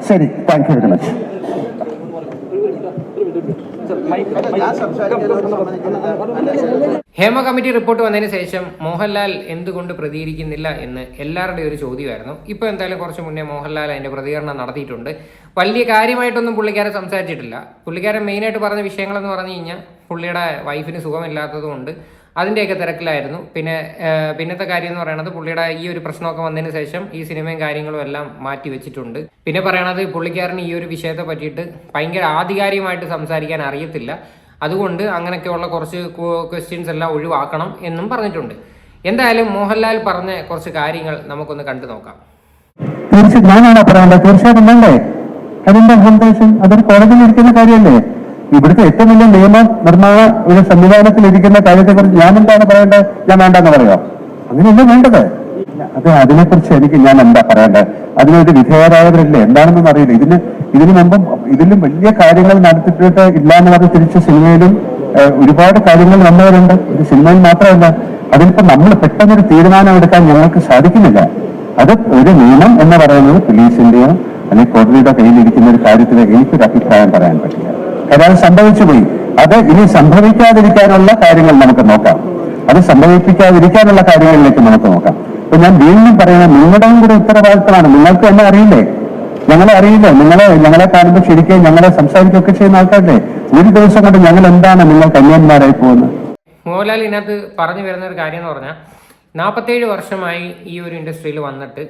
ശരി, thank you very much. Hema committee report വന്നതിന് ശേഷം മോഹൻലാൽ എന്തുകൊണ്ട് പ്രതികരിക്കുന്നില്ല എന്ന് എല്ലാവരുടെയും ഒരു ചോദ്യമായിരുന്നു. ഇപ്പോൾ എന്തായാലും കുറച്ച് മുന്നേ മോഹൻലാൽ അതിൻ്റെ പ്രതികരണം നടത്തിയിട്ടുണ്ട്. വലിയ കാര്യമായിട്ടൊന്നും പുള്ളിക്കാരൻ സംസാരിച്ചിട്ടില്ല. പുള്ളിക്കാരൻ മെയിനായിട്ട് പറഞ്ഞ വിഷയങ്ങളെന്ന് പറഞ്ഞു കഴിഞ്ഞാൽ പുള്ളിയുടെ വൈഫിന് സുഖമില്ലാത്തത് കൊണ്ട് അതിൻ്റെയൊക്കെ തിരക്കിലായിരുന്നു. പിന്നത്തെ കാര്യം എന്ന് പറയുന്നത് പുള്ളിയുടെ ഈ ഒരു പ്രശ്നമൊക്കെ വന്നതിന് ശേഷം ഈ സിനിമയും കാര്യങ്ങളും എല്ലാം മാറ്റി വെച്ചിട്ടുണ്ട്. പിന്നെ പറയണത് പുള്ളിക്കാരന് ഈ ഒരു വിഷയത്തെ പറ്റിയിട്ട് ഭയങ്കര ആധികാരികമായിട്ട് സംസാരിക്കാൻ അറിയത്തില്ല, അതുകൊണ്ട് അങ്ങനെയൊക്കെയുള്ള കുറച്ച് ക്വസ്റ്റ്യൻസ് എല്ലാം ഒഴിവാക്കണം എന്നും പറഞ്ഞിട്ടുണ്ട്. എന്തായാലും മോഹൻലാൽ പറഞ്ഞ കുറച്ച് കാര്യങ്ങൾ നമുക്കൊന്ന് കണ്ടു നോക്കാം. തീർച്ചയായും ഞാനാണോ പറയണ്ടത്? തീർച്ചയായിട്ടും വേണ്ടേ? അതിന്റെ അഹന്തേശം അതൊരു കോടതിയിൽ ഇരിക്കുന്ന കാര്യമല്ലേ? ഇവിടുത്തെ ഏറ്റവും വലിയ നിയമ നിർമ്മാണ ഒരു സംവിധാനത്തിൽ ഇരിക്കുന്ന കാര്യത്തെക്കുറിച്ച് ഞാൻ എന്താണ് പറയേണ്ടത്? ഞാൻ വേണ്ടെന്ന് പറയോ? അങ്ങനെയല്ലേ വേണ്ടത്? അതിനെക്കുറിച്ച് ഞാൻ എന്താ പറയേണ്ടത്? അതിനൊരു വിധേയരായവരല്ലേ, എന്താണെന്നൊന്നും അറിയില്ല. ഇതിനു മുമ്പും ഇതിലും വലിയ കാര്യങ്ങൾ നടത്തിയിട്ട് ഇല്ല എന്ന് പറഞ്ഞ് തിരിച്ച് സിനിമയിലും ഒരുപാട് കാര്യങ്ങൾ വന്നവരുണ്ട്. ഇത് സിനിമയിൽ മാത്രമല്ല, അതിലിപ്പോ നമ്മൾ പെട്ടെന്നൊരു തീരുമാനം എടുക്കാൻ ഞങ്ങൾക്ക് സാധിക്കുന്നില്ല. അത് ഒരു നിയമം എന്ന് പറയുന്നത് പോലീസിന്റെയോ അല്ലെങ്കിൽ കോടതിയുടെ കയ്യിലിരിക്കുന്ന ഒരു കാര്യത്തിൽ എനിക്കൊരു അഭിപ്രായം പറയാൻ പറ്റില്ല. കാരണം അത് സംഭവിച്ചുപോയി. അത് ഇനി സംഭവിക്കാതിരിക്കാനുള്ള കാര്യങ്ങൾ നമുക്ക് നോക്കാം. അത് സംഭവിപ്പിക്കാതിരിക്കാനുള്ള കാര്യങ്ങളിലേക്ക് നമുക്ക് നോക്കാം. അപ്പൊ ഞാൻ വീണ്ടും പറയുന്നത്, നിങ്ങളുടെയും കൂടെ ഉത്തരവാദിത്തമാണ്. നിങ്ങൾക്ക് എന്നെ അറിയില്ലേ? ഞങ്ങളെ അറിയില്ലേ? ഞങ്ങളെ കാണുമ്പോൾ ശരിക്കും ഞങ്ങളെ സംസാരിക്കുകയൊക്കെ ചെയ്യുന്ന ആൾക്കാരല്ലേ? ഒരു ദിവസം കൊണ്ട് ഞങ്ങൾ എന്താണ് നിങ്ങൾ കന്യാന്മാരായി പോകുന്നത്? മോഹൻലാൽ ഇതിനകത്ത് പറഞ്ഞു വരുന്ന ഒരു കാര്യം എന്ന് പറഞ്ഞാൽ 47 വർഷമായി ഈ ഒരു ഇൻഡസ്ട്രിയിൽ വന്നിട്ട്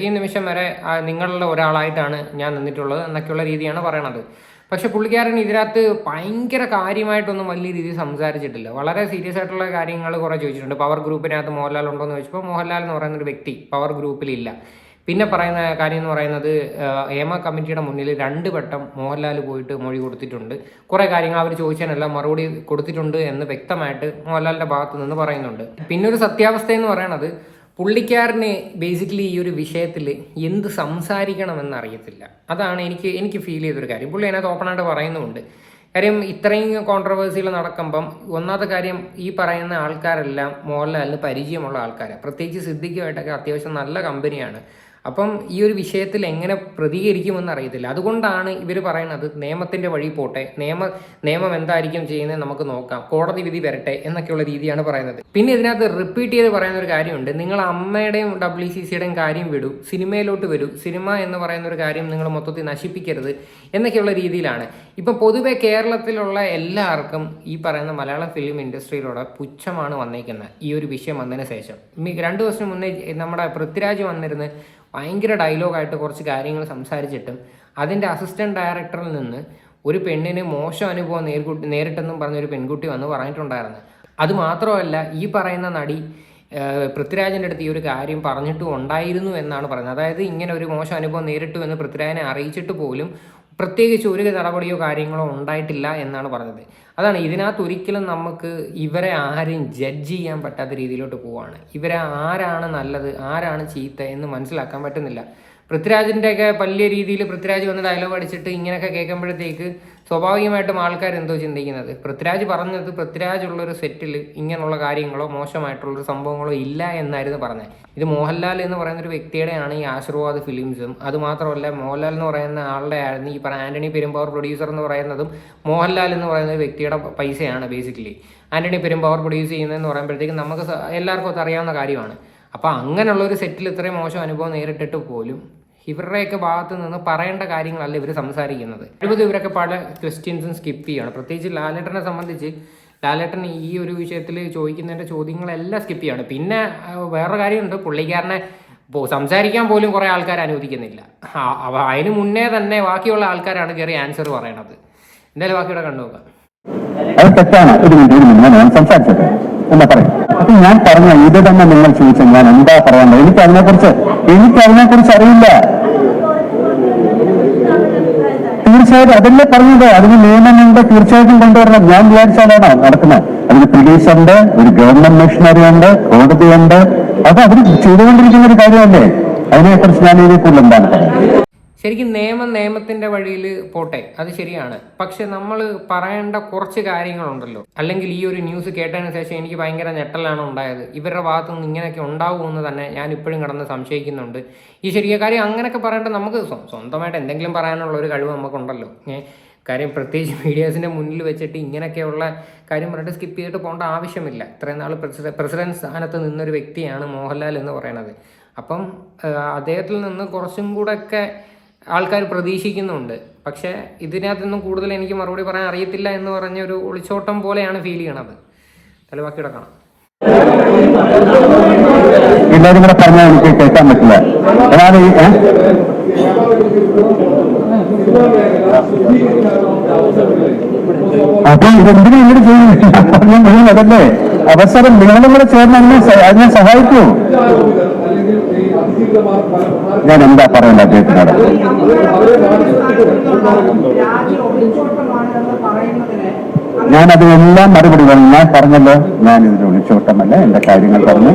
ഈ നിമിഷം വരെ നിങ്ങളുടെ ഒരാളായിട്ടാണ് ഞാൻ നിന്നിട്ടുള്ളത് എന്നൊക്കെയുള്ള രീതിയാണ് പറയണത്. പക്ഷെ പുള്ളിക്കാരൻ ഇതിനകത്ത് ഭയങ്കര കാര്യമായിട്ടൊന്നും വലിയ രീതിയിൽ സംസാരിച്ചിട്ടില്ല. വളരെ സീരിയസ് ആയിട്ടുള്ള കാര്യങ്ങൾ കുറേ ചോദിച്ചിട്ടുണ്ട്. പവർ ഗ്രൂപ്പിനകത്ത് മോഹൻലാൽ ഉണ്ടോ എന്ന് ചോദിച്ചപ്പോൾ മോഹൻലാൽ എന്ന് പറയുന്നൊരു വ്യക്തി പവർ ഗ്രൂപ്പിലില്ല. പിന്നെ പറയുന്ന കാര്യം എന്ന് പറയുന്നത് ഹേമ കമ്മിറ്റിയുടെ മുന്നിൽ 2 വട്ടം മോഹൻലാൽ പോയിട്ട് മൊഴി കൊടുത്തിട്ടുണ്ട്. കുറേ കാര്യങ്ങൾ അവർ ചോദിച്ചതിനെല്ലാം മറുപടി കൊടുത്തിട്ടുണ്ട് എന്ന് വ്യക്തമായിട്ട് മോഹൻലാലിൻ്റെ ഭാഗത്തു നിന്ന് പറയുന്നുണ്ട്. പിന്നെ ഒരു സത്യാവസ്ഥ എന്ന് പറയുന്നത് പുള്ളിക്കാരന് ബേസിക്കലി ഈ ഒരു വിഷയത്തിൽ എന്ത് സംസാരിക്കണമെന്ന് അറിയത്തില്ല. അതാണ് എനിക്ക് ഫീൽ ചെയ്തൊരു കാര്യം. പുള്ളി അതിനകത്ത് ഓപ്പണായിട്ട് പറയുന്നുമുണ്ട്. കാര്യം ഇത്രയും കോൺട്രവേഴ്സികൾ നടക്കുമ്പം ഒന്നാമത്തെ കാര്യം, ഈ പറയുന്ന ആൾക്കാരെല്ലാം മോഹൻലാലിന് പരിചയമുള്ള ആൾക്കാരാണ്. പ്രത്യേകിച്ച് സിദ്ദിഖുമായിട്ടൊക്കെ അത്യാവശ്യം നല്ല കമ്പനിയാണ്. അപ്പം ഈ ഒരു വിഷയത്തിൽ എങ്ങനെ പ്രതികരിക്കുമെന്ന് അറിയത്തില്ല. അതുകൊണ്ടാണ് ഇവർ പറയുന്നത് നിയമത്തിൻ്റെ വഴി പോട്ടെ, നിയമം എന്തായിരിക്കും ചെയ്യുന്നത് നമുക്ക് നോക്കാം, കോടതി വിധി വരട്ടെ എന്നൊക്കെയുള്ള രീതിയാണ് പറയുന്നത്. പിന്നെ ഇതിനകത്ത് റിപ്പീറ്റ് ചെയ്ത് പറയുന്ന ഒരു കാര്യമുണ്ട്, നിങ്ങൾ അമ്മയുടെയും WCCയുടെയും കാര്യം വിടൂ, സിനിമയിലോട്ട് വരൂ, സിനിമ എന്ന് പറയുന്ന ഒരു കാര്യം നിങ്ങൾ മൊത്തത്തിൽ നശിപ്പിക്കരുത് എന്നൊക്കെയുള്ള രീതിയിലാണ്. ഇപ്പം പൊതുവെ കേരളത്തിലുള്ള എല്ലാവർക്കും ഈ പറയുന്ന മലയാളം ഫിലിം ഇൻഡസ്ട്രിയിലൂടെ പുച്ഛമാണ് വന്നേക്കുന്നത് ഈ ഒരു വിഷയം വന്നതിന് ശേഷം. 2 ദിവസം മുന്നേ നമ്മുടെ പൃഥ്വിരാജ് വന്നിരുന്ന് ഭയങ്കര ഡയലോഗായിട്ട് കുറച്ച് കാര്യങ്ങൾ സംസാരിച്ചിട്ടും അതിൻ്റെ അസിസ്റ്റൻറ്റ് ഡയറക്ടറിൽ നിന്ന് ഒരു പെണ്ണിന് മോശം അനുഭവം നേരിട്ടെന്നും പറഞ്ഞൊരു പെൺകുട്ടി വന്ന് പറഞ്ഞിട്ടുണ്ടായിരുന്നു. അതുമാത്രമല്ല, ഈ പറയുന്ന നടി പൃഥ്വിരാജിൻ്റെ അടുത്ത് ഈ ഒരു കാര്യം പറഞ്ഞിട്ടും ഉണ്ടായിരുന്നു എന്നാണ് പറയുന്നത്. അതായത് ഇങ്ങനെ ഒരു മോശം അനുഭവം നേരിട്ടു എന്ന് പൃഥ്വിരാജിനെ അറിയിച്ചിട്ട് പോലും പ്രത്യേകിച്ച് ഒരു നടപടിയോ കാര്യങ്ങളോ ഉണ്ടായിട്ടില്ല എന്നാണ് പറഞ്ഞത്. അതാണ് ഇതിനകത്ത് ഒരിക്കലും നമുക്ക് ഇവരെ ആരെയും ജഡ്ജ് ചെയ്യാൻ പറ്റാത്ത രീതിയിലോട്ട് പോവുകയാണ്. ഇവരെ ആരാണ് നല്ലത് ആരാണ് ചീത്ത എന്ന് മനസ്സിലാക്കാൻ പറ്റുന്നില്ല. പൃഥ്വിരാജിൻ്റെയൊക്കെ വലിയ രീതിയിൽ പൃഥ്വിരാജ് വന്ന് ഡയലോഗ് അടിച്ചിട്ട് ഇങ്ങനെയൊക്കെ കേൾക്കുമ്പോഴത്തേക്ക് സ്വാഭാവികമായിട്ടും ആൾക്കാർ എന്തോ ചിന്തിക്കുന്നത്, പൃഥ്വിരാജ് പറഞ്ഞത് പൃഥ്വിരാജുള്ളൊരു സെറ്റിൽ ഇങ്ങനെയുള്ള കാര്യങ്ങളോ മോശമായിട്ടുള്ളൊരു സംഭവങ്ങളോ ഇല്ല എന്നായിരുന്നു പറഞ്ഞത്. ഇത് മോഹൻലാൽ എന്ന് പറയുന്നൊരു വ്യക്തിയുടെയാണ് ഈ ആശീർവാദ് ഫിലിംസും. അതുമാത്രമല്ല, മോഹൻലാൽ എന്ന് പറയുന്ന ആളുടെ ആയിരുന്നു ഈ ആൻ്റണി പെരുമ്പാവൂർ പ്രൊഡ്യൂസർ എന്ന് പറയുന്നതും മോഹൻലാൽ എന്ന് പറയുന്ന ഒരു വ്യക്തിയുടെ പൈസയാണ്. ബേസിക്കലി ആൻ്റണി പെരുമ്പാവൂർ പ്രൊഡ്യൂസ് ചെയ്യുന്നതെന്ന് പറയുമ്പോഴത്തേക്കും നമുക്ക് എല്ലാവർക്കും അത് അറിയാവുന്ന കാര്യമാണ്. അപ്പോൾ അങ്ങനെയുള്ള ഒരു സെറ്റിൽ ഇത്രയും മോശം അനുഭവം നേരിട്ടിട്ട് പോലും ഇവരുടെയൊക്കെ ഭാഗത്ത് നിന്ന് പറയേണ്ട കാര്യങ്ങളല്ല ഇവർ സംസാരിക്കുന്നത്. ഇവരൊക്കെ പല ക്വസ്റ്റ്യൻസും സ്കിപ്പ് ചെയ്യണം. പ്രത്യേകിച്ച് ലാലേട്ടനെ സംബന്ധിച്ച് ലാലേട്ടൻ ഈ ഒരു വിഷയത്തിൽ ചോദിക്കുന്നതിൻ്റെ ചോദ്യങ്ങളെല്ലാം സ്കിപ്പ് ചെയ്യണം. പിന്നെ വേറൊരു കാര്യമുണ്ട്, പുള്ളിക്കാരനെ സംസാരിക്കാൻ പോലും കുറേ ആൾക്കാർ അനുവദിക്കുന്നില്ല. അതിന് മുന്നേ തന്നെ ബാക്കിയുള്ള ആൾക്കാരാണ് കയറി ആൻസർ പറയണത്. എന്തായാലും ബാക്കിയുടെ കണ്ടു നോക്കാം. അത് തെറ്റാണ്. ഒരു മിനിറ്റ് ഞാൻ സംസാരിച്ചത് എന്താ പറയും. അപ്പൊ ഞാൻ പറഞ്ഞ ഇത് തന്നെ നിങ്ങൾ ചോദിച്ചാൽ ഞാൻ എന്താ പറയേണ്ടത്? എനിക്ക് അതിനെക്കുറിച്ച് അറിയില്ല. തീർച്ചയായിട്ടും അതല്ലേ പറഞ്ഞത്, അതിന് നിയമമുണ്ട്, തീർച്ചയായിട്ടും കൊണ്ടുവരണം. ഞാൻ വിചാരിച്ചാലാണോ നടക്കുന്നത്? അതിന് പോലീസുണ്ട്, ഒരു ഗവൺമെന്റ് മെഷീനറി ഉണ്ട്, കോടതിയുണ്ട്. അത് അവർ ചെയ്തുകൊണ്ടിരിക്കുന്ന ഒരു കാര്യമല്ലേ? അതിനെക്കുറിച്ച് ഞാൻ ഇതിൽ കൂടുതൽ എന്താണ് പറയുന്നത്? ശരിക്കും നിയമത്തിൻ്റെ വഴിയിൽ പോട്ടെ, അത് ശരിയാണ്. പക്ഷെ നമ്മൾ പറയേണ്ട കുറച്ച് കാര്യങ്ങളുണ്ടല്ലോ. അല്ലെങ്കിൽ ഈ ഒരു ന്യൂസ് കേട്ടതിന് ശേഷം എനിക്ക് ഭയങ്കര ഞെട്ടലാണ് ഉണ്ടായത്. ഇവരുടെ ഭാഗത്തു നിന്ന് ഇങ്ങനെയൊക്കെ ഉണ്ടാവുമെന്ന് തന്നെ ഞാൻ ഇപ്പോഴും കിടന്ന് സംശയിക്കുന്നുണ്ട്. ഈ ശരിയ കാര്യം അങ്ങനെയൊക്കെ പറയേണ്ട നമുക്ക് സ്വന്തമായിട്ട് എന്തെങ്കിലും പറയാനുള്ള ഒരു കഴിവ് നമുക്കുണ്ടല്ലോ. കാര്യം പ്രത്യേകിച്ച് മീഡിയാസിൻ്റെ മുന്നിൽ വെച്ചിട്ട് ഇങ്ങനെയൊക്കെയുള്ള കാര്യം പറഞ്ഞിട്ട് സ്കിപ്പ് ചെയ്തിട്ട് പോകേണ്ട ആവശ്യമില്ല. ഇത്രയും നാൾ പ്രസിഡന്റ് സ്ഥാനത്ത് നിന്നൊരു വ്യക്തിയാണ് മോഹൻലാൽ എന്ന് പറയുന്നത്. അപ്പം അദ്ദേഹത്തിൽ നിന്ന് കുറച്ചും കൂടെ ഒക്കെ ആൾക്കാർ പ്രതീക്ഷിക്കുന്നുണ്ട്. പക്ഷേ ഇതിനകത്തൊന്നും കൂടുതൽ എനിക്ക് മറുപടി പറയാൻ അറിയത്തില്ല എന്ന് പറഞ്ഞൊരു ഒളിച്ചോട്ടം പോലെയാണ് ഫീൽ ചെയ്യണത്. തലവാക്കിയുടെ കാണാം. എല്ലാവരും കൂടെ പറഞ്ഞാൽ എനിക്ക് കേൾക്കാൻ പറ്റില്ല. അതാണ് അപ്പൊ ഇതെന്തിനാ ഇങ്ങനെ ചെയ്യുന്നു? അതല്ലേ അവസരം. നിങ്ങളും കൂടെ ചേർന്ന് അതിനെ സഹായിക്കൂ. ഞാൻ എന്താ പറയണ്ട അദ്ദേഹത്തിനോട്? ഞാൻ അതിനെല്ലാം മറുപടി പറഞ്ഞു. ഞാൻ പറഞ്ഞല്ലോ, ഞാൻ ഇതിന് ഒളിച്ചോട്ടമല്ല, എന്റെ കാര്യങ്ങൾ പറഞ്ഞു.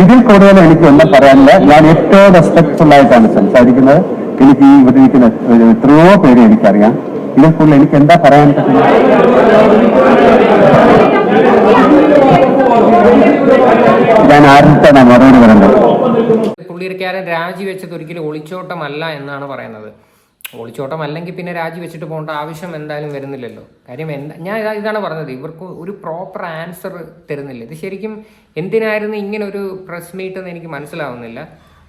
ഇതിൽ കൂടുതൽ എനിക്ക് ഒന്നും പറയാനില്ല. ഞാൻ ഏറ്റവും റെസ്പെക്ട്ഫുൾ ആയിട്ടാണ് സംസാരിക്കുന്നത്. എനിക്ക് ഈ ഇവിടെ ഇരിക്കുന്ന എത്രയോ പേര് എനിക്കറിയാം. ഇതിൽ കൂടുതൽ എനിക്ക് എന്താ പറയാൻ പറ്റില്ല. ഞാൻ ആരുടെ മറുപടി പറയേണ്ടത്? പുള്ളിക്കാരൻ രാജിവെച്ചത് ഒരിക്കലും ഒളിച്ചോട്ടമല്ല എന്നാണ് പറയുന്നത്. ഒളിച്ചോട്ടം അല്ലെങ്കിൽ പിന്നെ രാജിവെച്ചിട്ട് പോകേണ്ട ആവശ്യം എന്തായാലും വരുന്നില്ലല്ലോ. കാര്യം ഞാൻ ഇതാണ് പറഞ്ഞത്, ഇവർക്ക് ഒരു പ്രോപ്പർ ആൻസർ തരുന്നില്ല. ഇത് ശരിക്കും എന്തിനായിരുന്നു ഇങ്ങനെ ഒരു പ്രസ് മീറ്റ് എന്ന് എനിക്ക് മനസ്സിലാവുന്നില്ല.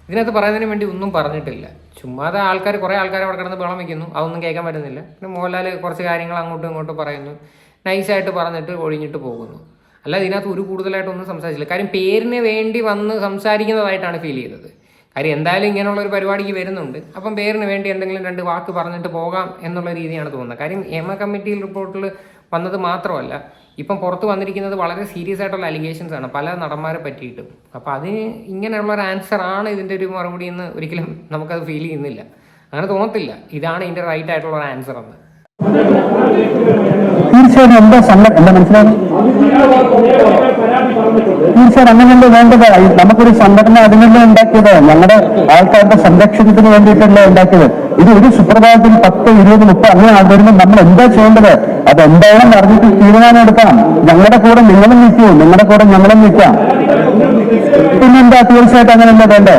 ഇതിനകത്ത് പറയുന്നതിന് വേണ്ടി ഒന്നും പറഞ്ഞിട്ടില്ല. ചുമ്മാതെ കുറേ ആൾക്കാർ അവിടെ കിടന്ന് ബഹളം വയ്ക്കുന്നു, അതൊന്നും കേൾക്കാൻ പറ്റുന്നില്ല. പിന്നെ മോഹൻലാൽ കുറച്ച് കാര്യങ്ങൾ അങ്ങോട്ടും ഇങ്ങോട്ടും പറയുന്നു, നൈസായിട്ട് പറഞ്ഞിട്ട് ഒഴിഞ്ഞിട്ട് പോകുന്നു. അല്ല, ഇതിനകത്ത് ഒരു കൂടുതലായിട്ടൊന്നും സംസാരിച്ചില്ല. കാര്യം പേരിന് വേണ്ടി വന്ന് സംസാരിക്കുന്നതായിട്ടാണ് ഫീൽ ചെയ്തത്. കാര്യം എന്തായാലും ഇങ്ങനെയുള്ള ഒരു പരിപാടിക്ക് വരുന്നുണ്ട്, അപ്പം പേരിന് വേണ്ടി എന്തെങ്കിലും 2 വാക്ക് പറഞ്ഞിട്ട് പോകാം എന്നുള്ള രീതിയാണ് തോന്നുന്നത്. കാര്യം കമ്മിറ്റിയിൽ റിപ്പോർട്ടിൽ വന്നത് മാത്രമല്ല, ഇപ്പം പുറത്ത് വന്നിരിക്കുന്നത് വളരെ സീരിയസ് ആയിട്ടുള്ള അലിഗേഷൻസ് ആണ് പല നടന്മാരെ പറ്റിയിട്ടും. അപ്പം അതിന് ഇങ്ങനെയുള്ള ഒരു ആൻസർ ആണ് ഇതിൻ്റെ ഒരു മറുപടി എന്ന് ഒരിക്കലും നമുക്കത് ഫീൽ ചെയ്യുന്നില്ല. അങ്ങനെ തോന്നത്തില്ല ഇതാണ് ഇതിൻ്റെ റൈറ്റ് ആയിട്ടുള്ള ഒരു ആൻസർ എന്ന്. തീർച്ചയായിട്ടും എന്താ മനസ്സിലായി? തീർച്ചയായിട്ടും അങ്ങനെയല്ലേ വേണ്ടത്. നമുക്കൊരു സംഘടന അതിനല്ലേ ഉണ്ടാക്കിയത്, ഞങ്ങളുടെ ആൾക്കാരുടെ സംരക്ഷണത്തിന് വേണ്ടിയിട്ടല്ലേ ഉണ്ടാക്കിയത്. ഇത് ഒരു സുപ്രഭാതത്തിൽ 10, 20, 30 അങ്ങനെ വരുമ്പോൾ നമ്മൾ എന്താ ചെയ്യേണ്ടത്? അതെന്താണെന്ന് അറിഞ്ഞിട്ട് തീരുമാനം എടുക്കാം. ഞങ്ങളുടെ കൂടെ നിങ്ങളും നിൽക്കൂ, നിങ്ങളുടെ കൂടെ ഞങ്ങളും നിൽക്കാം. പിന്നെന്താ? തീർച്ചയായിട്ടും അങ്ങനെയല്ലേ വേണ്ടേ?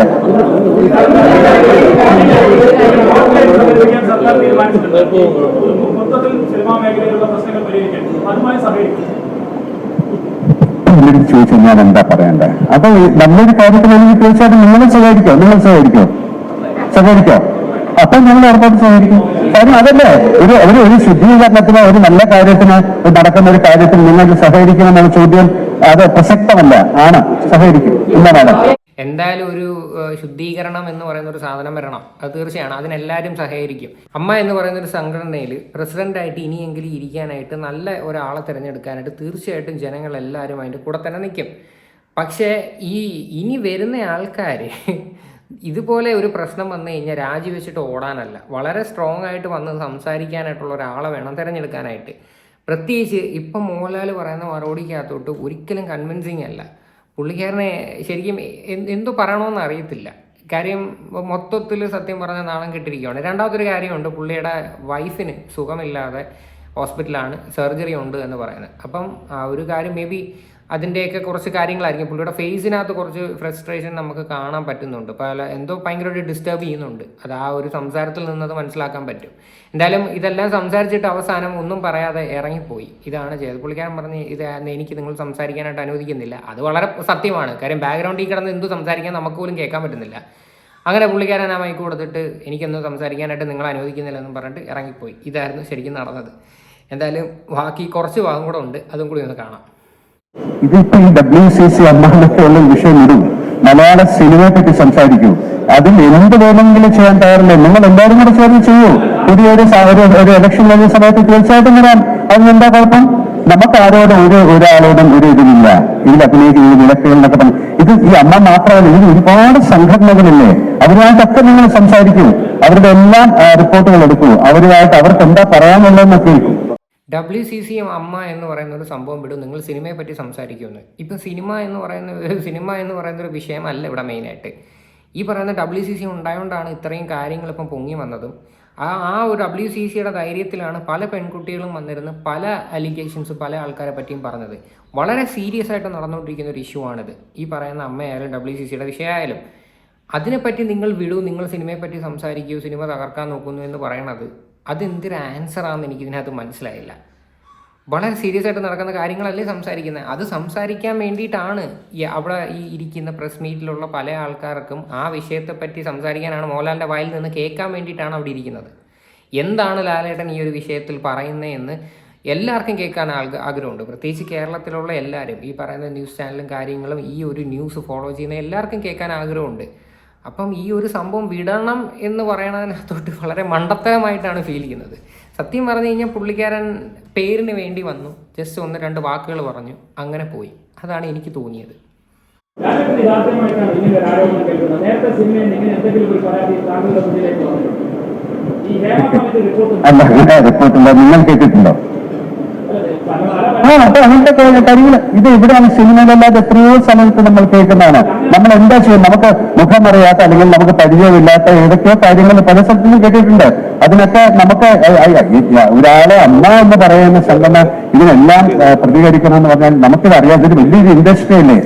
ചോദിച്ചാൽ ഞാൻ എന്താ പറയണ്ടേ? അപ്പൊ നല്ലൊരു കാര്യത്തിൽ എനിക്ക് തീർച്ചയായിട്ടും നിങ്ങൾ സഹകരിക്കോ? അപ്പൊ ഞങ്ങൾ ഉറപ്പായിട്ട് സഹകരിക്കും. കാര്യം അതല്ലേ ഒരു ശുദ്ധീകരണത്തിന്, ഒരു നല്ല കാര്യത്തിന് നടക്കുന്ന ഒരു കാര്യത്തിൽ നിങ്ങൾക്ക് സഹകരിക്കണമെന്ന ചോദ്യം അത് പ്രസക്തമല്ല. ആണ്, സഹകരിക്കും. എന്താ മാഡം? എന്തായാലും ഒരു ശുദ്ധീകരണം എന്ന് പറയുന്ന ഒരു സാധനം വരണം, അത് തീർച്ചയാണ്. അതിനെല്ലാവരും സഹകരിക്കും. അമ്മ എന്ന് പറയുന്ന ഒരു സംഘടനയിൽ പ്രസിഡന്റായിട്ട് ഇനിയെങ്കിലും ഇരിക്കാനായിട്ട് നല്ല ഒരാളെ തിരഞ്ഞെടുക്കാനായിട്ട് തീർച്ചയായിട്ടും ജനങ്ങളെല്ലാവരും അതിൻ്റെ കൂടെ തന്നെ നിൽക്കും. പക്ഷേ ഇനി വരുന്ന ആൾക്കാർ ഇതുപോലെ ഒരു പ്രശ്നം വന്നു കഴിഞ്ഞാൽ രാജിവെച്ചിട്ട് ഓടാനല്ല, വളരെ സ്ട്രോങ് ആയിട്ട് വന്ന് സംസാരിക്കാനായിട്ടുള്ള ഒരാളെ വേണം തിരഞ്ഞെടുക്കാനായിട്ട്. പ്രത്യേകിച്ച് ഇപ്പം മോഹൻലാൽ പറയുന്ന മറുപടിക്കകത്തോട്ട് ഒരിക്കലും കൺവിൻസിങ് അല്ല. പുള്ളിക്കാരനെ ശരിക്കും എന്തോ പറയണമെന്ന് അറിയത്തില്ല. കാര്യം മൊത്തത്തിൽ സത്യം പറഞ്ഞ നാണം കെട്ടിരിക്കുകയാണ്. രണ്ടാമതൊരു കാര്യമുണ്ട്, പുള്ളിയുടെ വൈഫിന് സുഖമില്ലാതെ ഹോസ്പിറ്റലാണ്, സർജറി ഉണ്ട് എന്ന് പറയുന്നത്. അപ്പം ആ ഒരു കാര്യം മേ ബി അതിൻ്റെയൊക്കെ കുറച്ച് കാര്യങ്ങളായിരിക്കും. പുള്ളിയുടെ ഫേസിനകത്ത് കുറച്ച് ഫ്രസ്ട്രേഷൻ നമുക്ക് കാണാൻ പറ്റുന്നുണ്ട്. എന്തോ ഭയങ്കരമായിട്ട് ഡിസ്റ്റർബ് ചെയ്യുന്നുണ്ട്. അത് ആ ഒരു സംസാരത്തിൽ നിന്നത് മനസ്സിലാക്കാൻ പറ്റും. എന്തായാലും ഇതെല്ലാം സംസാരിച്ചിട്ട് അവസാനം ഒന്നും പറയാതെ ഇറങ്ങിപ്പോയി. ഇതാണ് ചെയ്തത്. പുള്ളിക്കാരൻ പറഞ്ഞ് ഇത് എനിക്ക് നിങ്ങൾ സംസാരിക്കാനായിട്ട് അനുവദിക്കുന്നില്ല. അത് വളരെ സത്യമാണ്. കാര്യം ബാക്ക്ഗ്രൗണ്ടിൽ കിടന്ന് എന്തു സംസാരിക്കാൻ നമുക്ക് പോലും കേൾക്കാൻ പറ്റുന്നില്ല. അങ്ങനെ പുള്ളിക്കാരൻ ആ മൈക്ക് കൊടുത്തിട്ട് എനിക്കൊന്നും സംസാരിക്കാനായിട്ട് നിങ്ങൾ അനുവദിക്കുന്നില്ല എന്നും പറഞ്ഞിട്ട് ഇറങ്ങിപ്പോയി. ഇതായിരുന്നു ശരിക്കും നടന്നത്. എന്തായാലും ബാക്കി കുറച്ച് ഭാഗം കൂടെ ഉണ്ട്, അതും കൂടി ഒന്ന് കാണാം. ഇതിപ്പോ ഈ WCC അമ്മാനൊക്കെ ഉള്ള വിഷയം ഇടും. മലയാള സിനിമയെ പറ്റി സംസാരിക്കൂ. അതിൽ എന്ത് വേണമെങ്കിലും ചെയ്യാൻ തയ്യാറില്ലേ? നിങ്ങൾ എല്ലാവരും കൂടെ ചേർന്ന് ചെയ്യൂ. പുതിയൊരു ഇലക്ഷൻ കഴിഞ്ഞ സമയത്ത് തീർച്ചയായിട്ടും വരാം. അതിനെന്താ കുഴപ്പം? നമുക്ക് ആരോടും ഒരാളോടും ഒരു ഇതിലില്ല. ഇതിൽ അഭിനയിക്കുന്ന വിലക്കുകൾ എന്നൊക്കെ പറഞ്ഞു. ഇത് ഈ അമ്മ മാത്രമല്ല, ഇതിൽ ഒരുപാട് സംഘടനകളില്ലേ, അവരുമായിട്ടൊക്കെ നിങ്ങൾ സംസാരിക്കൂ. അവരുടെ എല്ലാം റിപ്പോർട്ടുകൾ എടുക്കൂ. അവരുമായിട്ട് അവർക്ക് എന്താ പറയാനുള്ളതെന്നൊക്കെ ഇരിക്കും. WCC അമ്മ എന്ന് പറയുന്ന ഒരു സംഭവം വിടും, നിങ്ങൾ സിനിമയെ പറ്റി സംസാരിക്കുമെന്ന്. ഇപ്പം സിനിമ എന്ന് പറയുന്ന ഒരു വിഷയമല്ല ഇവിടെ മെയിനായിട്ട്. ഈ പറയുന്ന WCC ഉണ്ടായതുകൊണ്ടാണ് ഇത്രയും കാര്യങ്ങൾ ഇപ്പം പൊങ്ങി വന്നതും. ആ ഒരു WCCയുടെ ധൈര്യത്തിലാണ് പല പെൺകുട്ടികളും വന്നിരുന്ന് പല അലിഗേഷൻസ് പല ആൾക്കാരെ പറ്റിയും പറഞ്ഞത്. വളരെ സീരിയസ് ആയിട്ട് നടന്നുകൊണ്ടിരിക്കുന്ന ഒരു ഇഷ്യൂ ആണിത്. ഈ പറയുന്ന അമ്മയായാലും WCCയുടെ വിഷയമായാലും അതിനെപ്പറ്റി നിങ്ങൾ വിടൂ, നിങ്ങൾ സിനിമയെപ്പറ്റി സംസാരിക്കൂ, സിനിമ തകർക്കാൻ നോക്കുന്നു എന്ന് പറയണത് അതെന്തൊരു ആൻസറാണെന്ന് എനിക്കിതിനകത്ത് മനസ്സിലായില്ല. വളരെ സീരിയസ് ആയിട്ട് നടക്കുന്ന കാര്യങ്ങളല്ലേ സംസാരിക്കുന്നത്. അത് സംസാരിക്കാൻ വേണ്ടിയിട്ടാണ് അവിടെ ഈ ഇരിക്കുന്ന പ്രസ് മീറ്റിലുള്ള പല ആൾക്കാർക്കും ആ വിഷയത്തെപ്പറ്റി സംസാരിക്കാനാണ് മോഹൻലാലിൻ്റെ വായിൽ നിന്ന് കേൾക്കാൻ വേണ്ടിയിട്ടാണ് അവിടെ ഇരിക്കുന്നത്. എന്താണ് ലാലേട്ടൻ ഈ ഒരു വിഷയത്തിൽ പറയുന്നതെന്ന് എല്ലാവർക്കും കേൾക്കാൻ ആഗ്രഹമുണ്ട്. പ്രത്യേകിച്ച് കേരളത്തിലുള്ള എല്ലാവരും, ഈ പറയുന്ന ന്യൂസ് ചാനലും കാര്യങ്ങളും ഈ ഒരു ന്യൂസ് ഫോളോ ചെയ്യുന്ന എല്ലാവർക്കും കേൾക്കാൻ ആഗ്രഹമുണ്ട്. അപ്പം ഈ ഒരു സംഭവം വിടണം എന്ന് പറയണതിനകത്തോട്ട് വളരെ മണ്ടത്തരമായിട്ടാണ് ഫീൽ ചെയ്യുന്നത്. സത്യം പറഞ്ഞു കഴിഞ്ഞാൽ പുള്ളിക്കാരൻ പേരിന് വേണ്ടി വന്നു, ജസ്റ്റ് 1-2 വാക്കുകൾ പറഞ്ഞു, അങ്ങനെ പോയി. അതാണ് എനിക്ക് തോന്നിയത്. അല്ല, റിപ്പോർട്ടില്ല, നിങ്ങൾ കേട്ടിട്ടുണ്ടോ? അപ്പൊ അങ്ങനത്തെ കാര്യങ്ങൾ ഇത് ഇവിടെയാണ്. സിനിമയിലല്ലാതെ എത്രയോ സമയത്ത് നമ്മൾ കേൾക്കുന്നതാണ്. നമ്മൾ എന്താ ചെയ്യും? നമുക്ക് മുഖമറിയാത്ത അല്ലെങ്കിൽ നമുക്ക് പരിചയമില്ലാത്ത ഏതൊക്കെയോ കാര്യങ്ങൾ പല സ്ഥലത്തുനിന്ന് കേട്ടിട്ടുണ്ട്. അതിനൊക്കെ നമുക്ക് ഒരാളെ അമ്മ എന്ന് പറയുന്ന സംഘടന ഇതിനെല്ലാം പ്രതികരിക്കണം എന്ന് പറഞ്ഞാൽ നമുക്കിത് അറിയാം. ഇതൊരു വലിയൊരു ഇൻഡസ്ട്രി അല്ലേ.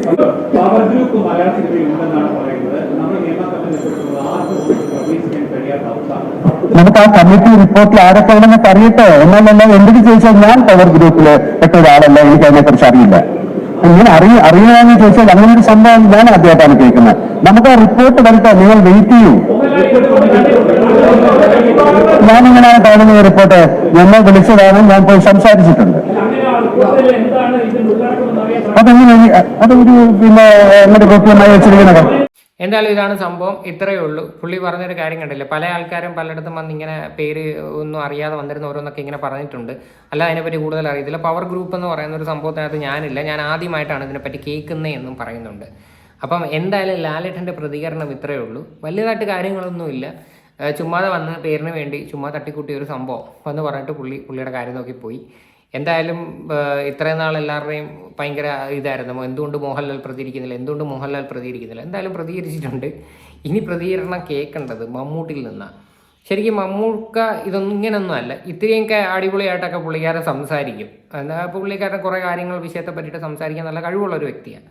നമുക്ക് ആ കമ്മിറ്റി റിപ്പോർട്ടിൽ ആരൊക്കെയാണെന്ന് അറിയട്ടെ. എന്നാലല്ല എന്തെങ്കിലും ചോദിച്ചാൽ ഞാൻ പവർ ഗ്രൂപ്പില് പെട്ട ഒരാളല്ല, എനിക്ക് അതിനെക്കുറിച്ച് അറിയില്ല. ഇങ്ങനെ അറിയാമെന്ന് ചോദിച്ചാൽ അങ്ങനെ ഒരു സംഭവം ഞാൻ ആദ്യമായിട്ടാണ് കേൾക്കുന്നത്. നമുക്ക് ആ റിപ്പോർട്ട് വരട്ടെ, നിങ്ങൾ വെയിറ്റ് ചെയ്യൂ. ഞാനിങ്ങനെയാണ് കാണുന്ന റിപ്പോർട്ട്. എന്നെ വിളിച്ചതാണ്, ഞാൻ പോയി സംസാരിച്ചിട്ടുണ്ട്. അതെങ്ങനെ അതൊരു എങ്ങനെ കൃത്യമായി വെച്ചിരിക്കുന്നത്? എന്തായാലും ഇതാണ് സംഭവം, ഇത്രയേ ഉള്ളൂ. പുള്ളി പറഞ്ഞൊരു കാര്യം കണ്ടില്ല, പല ആൾക്കാരും പലയിടത്തും വന്ന് ഇങ്ങനെ പേര് ഒന്നും അറിയാതെ വന്നിരുന്ന ഓരോന്നൊക്കെ ഇങ്ങനെ പറഞ്ഞിട്ടുണ്ട്. അല്ല, അതിനെപ്പറ്റി കൂടുതൽ അറിയത്തില്ല. പവർ ഗ്രൂപ്പ് എന്ന് പറയുന്ന ഒരു സംഭവത്തിനകത്ത് ഞാനില്ല, ഞാൻ ആദ്യമായിട്ടാണ് ഇതിനെപ്പറ്റി കേൾക്കുന്നത് എന്നും പറയുന്നുണ്ട്. അപ്പം എന്തായാലും ലാലേട്ടൻ്റെ പ്രതികരണം ഇത്രയേ ഉള്ളൂ. വലിയതായിട്ട് കാര്യങ്ങളൊന്നുമില്ല. ചുമ്മാതെ വന്ന് പേരിന് വേണ്ടി ചുമ്മാ തട്ടിക്കൂട്ടിയ ഒരു സംഭവം എന്ന് പറഞ്ഞിട്ട് പുള്ളിയുടെ കാര്യം നോക്കി പോയി. എന്തായാലും ഇത്രയും നാൾ എല്ലാവരുടെയും ഭയങ്കര ഇതായിരുന്നു, എന്തുകൊണ്ട് മോഹൻലാൽ പ്രതികരിക്കുന്നില്ല. എന്തായാലും പ്രതികരിച്ചിട്ടുണ്ട്. ഇനി പ്രതികരണം കേൾക്കേണ്ടത് മമ്മൂട്ടിയിൽ നിന്നാണ്. ശരിക്കും മമ്മൂക്ക ഇതൊന്നും ഇങ്ങനൊന്നും അല്ല, ഇത്രയൊക്കെ അടിപൊളിയായിട്ടൊക്കെ പുള്ളിക്കാരൻ സംസാരിക്കും. എന്നാൽ പുള്ളിക്കാരൻ കുറേ കാര്യങ്ങൾ വിഷയത്തെ പറ്റിയിട്ട് സംസാരിക്കാൻ നല്ല കഴിവുള്ളൊരു വ്യക്തിയാണ്.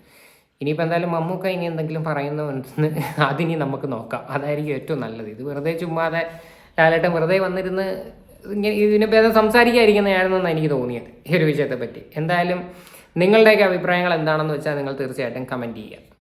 ഇനിയിപ്പോൾ എന്തായാലും മമ്മൂക്ക ഇനി എന്തെങ്കിലും പറയുന്നതെന്ന് അതിനി നമുക്ക് നോക്കാം. അതായിരിക്കും ഏറ്റവും നല്ലത്. ഇത് വെറുതെ ചുമ്മാതെ ലാലേട്ടൻ വെറുതെ വന്നിരുന്ന് ഇങ്ങനെ ഇതിനെ ഭേദം സംസാരിക്കാതിരിക്കുന്നതായിരുന്നെന്ന് എനിക്ക് തോന്നിയത് ഈ ഒരു വിഷയത്തെ പറ്റി. എന്തായാലും നിങ്ങളുടെയൊക്കെ അഭിപ്രായങ്ങൾ എന്താണെന്ന് വെച്ചാൽ നിങ്ങൾ തീർച്ചയായിട്ടും കമൻറ്റ് ചെയ്യുക.